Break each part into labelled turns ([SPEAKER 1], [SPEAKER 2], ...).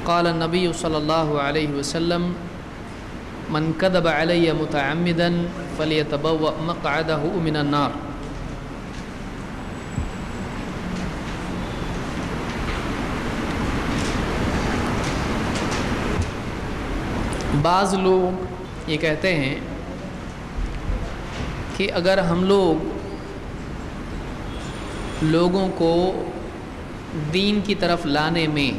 [SPEAKER 1] قال النبی صلی اللہ علیہ وسلم من کذب علی متعمدا فلیتبوأ مقعدہ من النار۔ بعض لوگ یہ کہتے ہیں کہ اگر ہم لوگوں کو دین کی طرف لانے میں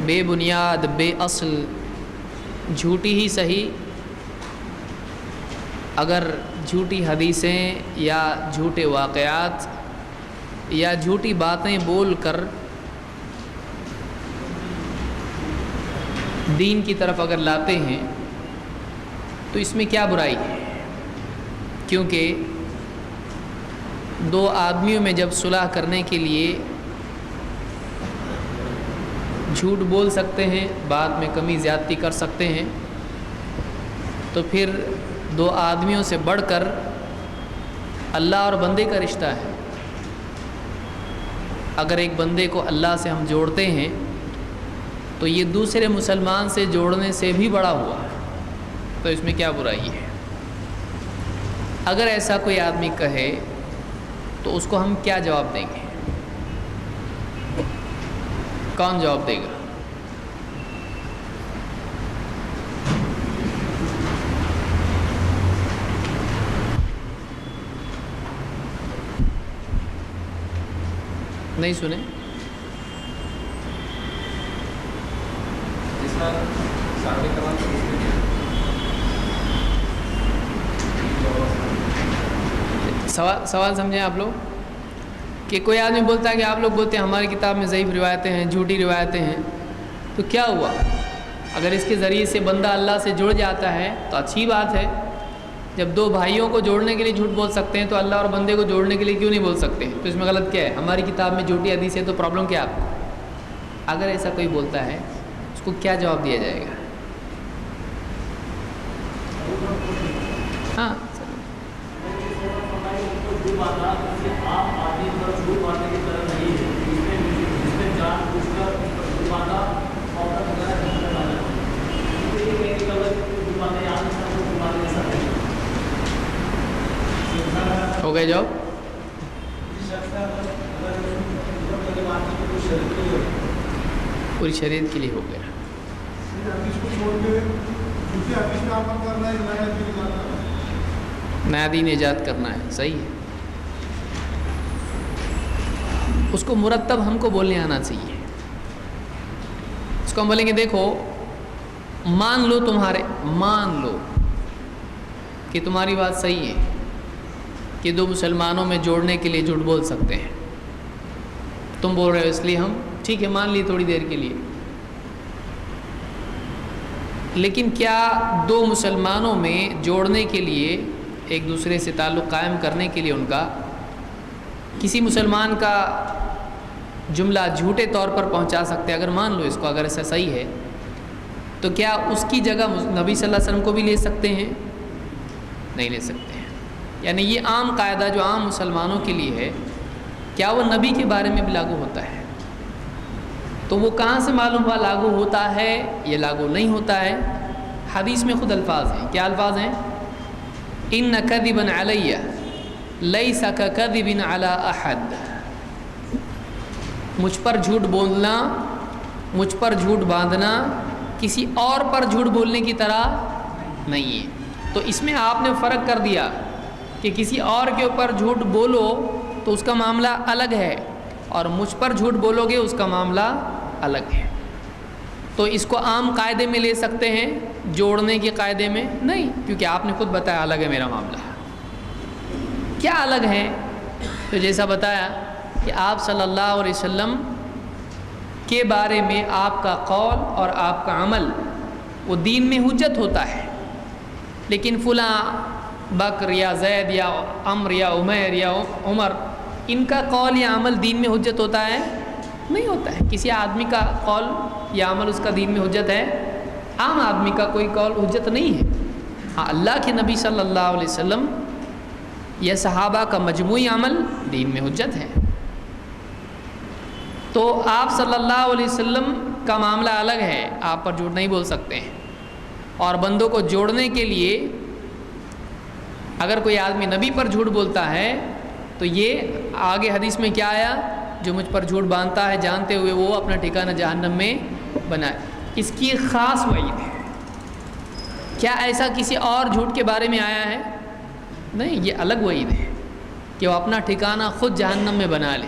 [SPEAKER 1] بے بنیاد بے اصل جھوٹی ہی صحیح، اگر جھوٹی حدیثیں یا جھوٹے واقعات یا جھوٹی باتیں بول کر دین کی طرف اگر لاتے ہیں تو اس میں کیا برائی ہے؟ کیونکہ دو آدمیوں میں جب صلح کرنے کے لیے جھوٹ بول سکتے ہیں، بات میں کمی زیادتی کر سکتے ہیں، تو پھر دو آدمیوں سے بڑھ کر اللہ اور بندے کا رشتہ ہے۔ اگر ایک بندے کو اللہ سے ہم جوڑتے ہیں تو یہ دوسرے مسلمان سے جوڑنے سے بھی بڑا ہوا ہے، تو اس میں کیا برائی ہے؟ اگر ایسا کوئی آدمی کہے تو اس کو ہم کیا جواب دیں گے؟ کون جواب دے گا؟ نہیں سنے؟ سوال سمجھیں آپ لوگ کہ کوئی آدمی بولتا ہے کہ آپ لوگ بولتے ہیں ہماری کتاب میں ضعیف روایتیں ہیں، جھوٹی روایتیں ہیں، تو کیا ہوا؟ اگر اس کے ذریعے سے بندہ اللہ سے جڑ جاتا ہے تو اچھی بات ہے۔ جب دو بھائیوں کو جوڑنے کے لیے جھوٹ بول سکتے ہیں تو اللہ اور بندے کو جوڑنے کے لیے کیوں نہیں بول سکتے؟ تو اس میں غلط کیا ہے؟ ہماری کتاب میں جھوٹی حدیث ہے تو پرابلم کیا آپ کو؟ اگر ایسا کوئی بولتا ہے اس کو کیا جواب دیا جائے گا؟ ہاں ہو گئے جواب؟ پوری شریعت کے لیے ہو گیا۔ نیا دین ایجاد کرنا ہے، صحیح ہے، اس کو مرتب ہم کو بولنے آنا چاہیے۔ اس کو ہم بولیں گے دیکھو مان لو کہ تمہاری بات صحیح ہے کہ دو مسلمانوں میں جوڑنے کے لیے جھوٹ بول سکتے ہیں، تم بول رہے ہو اس لیے ہم ٹھیک ہے مان لی تھوڑی دیر کے لیے، لیکن کیا دو مسلمانوں میں جوڑنے کے لیے ایک دوسرے سے تعلق قائم کرنے کے لیے ان کا کسی مسلمان کا جملہ جھوٹے طور پر پہنچا سکتے؟ اگر مان لو اس کو، اگر ایسا صحیح ہے تو کیا اس کی جگہ نبی صلی اللہ علیہ وسلم کو بھی لے سکتے ہیں؟ نہیں لے سکتے ہیں۔ یعنی یہ عام قاعدہ جو عام مسلمانوں کے لیے ہے، کیا وہ نبی کے بارے میں بھی لاگو ہوتا ہے؟ تو وہ کہاں سے معلوم ہوا لاگو ہوتا ہے؟ یہ لاگو نہیں ہوتا ہے، حدیث میں خود الفاظ ہیں۔ کیا الفاظ ہیں؟ ان کذبا علی لیس ککذب علی احد، مجھ پر جھوٹ بولنا، مجھ پر جھوٹ باندھنا کسی اور پر جھوٹ بولنے کی طرح نہیں ہے۔ تو اس میں آپ نے فرق کر دیا کہ کسی اور کے اوپر جھوٹ بولو تو اس کا معاملہ الگ ہے، اور مجھ پر جھوٹ بولو گے اس کا معاملہ الگ ہے۔ تو اس کو عام قاعدے میں لے سکتے ہیں، جوڑنے کے قاعدے میں نہیں، کیونکہ آپ نے خود بتایا الگ ہے میرا معاملہ۔ کیا الگ ہے؟ تو جیسا بتایا کہ آپ صلی اللہ علیہ وسلم کے بارے میں آپ کا قول اور آپ کا عمل وہ دین میں حجت ہوتا ہے، لیکن فلاں بکر یا زید یا عمر یا عمیر یا عمر ان کا قول یا عمل دین میں حجت ہوتا ہے؟ نہیں ہوتا ہے۔ کسی آدمی کا قول یا عمل اس کا دین میں حجت ہے؟ عام آدمی کا کوئی قول حجت نہیں ہے۔ ہاں اللہ کے نبی صلی اللہ علیہ وسلم یا صحابہ کا مجموعی عمل دین میں حجت ہے۔ تو آپ صلی اللہ علیہ وسلم کا معاملہ الگ ہے، آپ پر جھوٹ نہیں بول سکتے ہیں۔ اور بندوں کو جوڑنے کے لیے اگر کوئی آدمی نبی پر جھوٹ بولتا ہے تو یہ آگے حدیث میں کیا آیا، جو مجھ پر جھوٹ باندھتا ہے جانتے ہوئے وہ اپنا ٹھکانہ جہنم میں بنائے۔ اس کی خاص وعید ہے۔ کیا ایسا کسی اور جھوٹ کے بارے میں آیا ہے؟ نہیں، یہ الگ وعید ہے کہ وہ اپنا ٹھکانہ خود جہنم میں بنا لے۔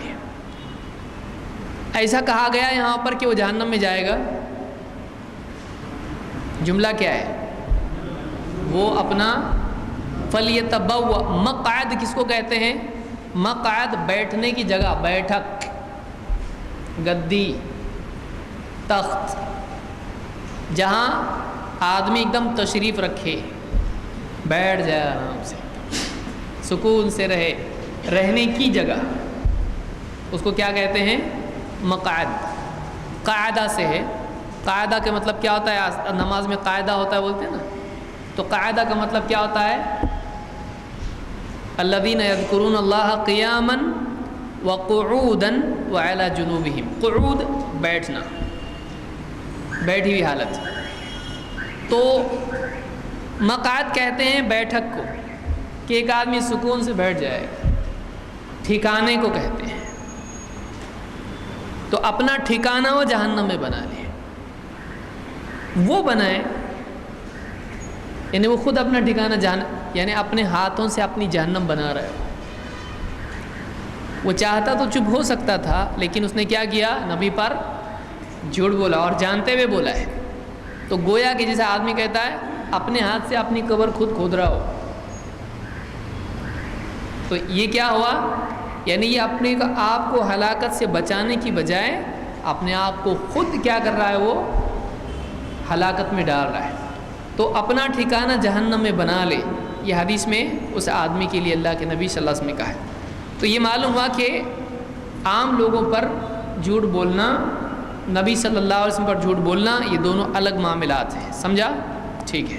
[SPEAKER 1] ایسا کہا گیا یہاں پر کہ وہ جہنم میں جائے گا، جملہ کیا ہے؟ وہ اپنا فَلْيَتَبَوَّأْ، مقعد کس کو کہتے ہیں؟ مقعد بیٹھنے کی جگہ، بیٹھک، گدی، تخت، جہاں آدمی ایک دم تشریف رکھے، بیٹھ جائے آرام سے، سکون سے رہے، رہنے کی جگہ، اس کو کیا کہتے ہیں؟ مقعد۔ قاعدہ سے ہے، قاعدہ کا مطلب کیا ہوتا ہے؟ نماز میں قاعدہ ہوتا ہے بولتے ہیں نا، تو قاعدہ کا مطلب کیا ہوتا ہے؟ الذین یذکرون اللہ قیاما وقعودا وعلی جنوبہم۔ قعود بیٹھنا، بیٹھی ہوئی حالت، تو مقعد کہتے ہیں بیٹھک کو، کہ ایک آدمی سکون سے بیٹھ جائے، ٹھکانے کو کہتے ہیں۔ تو اپنا ٹھکانہ وہ جہنم میں بنا لے، وہ بنائے، یعنی وہ خود اپنا ٹھکانہ یعنی اپنے ہاتھوں سے اپنی جہنم بنا رہا ہے۔ وہ چاہتا تو چپ ہو سکتا تھا، لیکن اس نے کیا کیا؟ نبی پر جھوٹ بولا، اور جانتے ہوئے بولا ہے۔ تو گویا کہ جیسا آدمی کہتا ہے اپنے ہاتھ سے اپنی قبر خود کھود رہا ہو، تو یہ کیا ہوا؟ یعنی یہ اپنے آپ کو ہلاکت سے بچانے کی بجائے اپنے آپ کو خود کیا کر رہا ہے؟ وہ ہلاکت میں ڈال رہا ہے۔ تو اپنا ٹھکانہ جہنم میں بنا لے، یہ حدیث میں اس آدمی کے لیے اللہ کے نبی صلی اللہ علیہ وسلم نے کہا ہے۔ تو یہ معلوم ہوا کہ عام لوگوں پر جھوٹ بولنا، نبی صلی اللہ علیہ وسلم پر جھوٹ بولنا، یہ دونوں الگ معاملات ہیں۔ سمجھا؟ ٹھیک ہے۔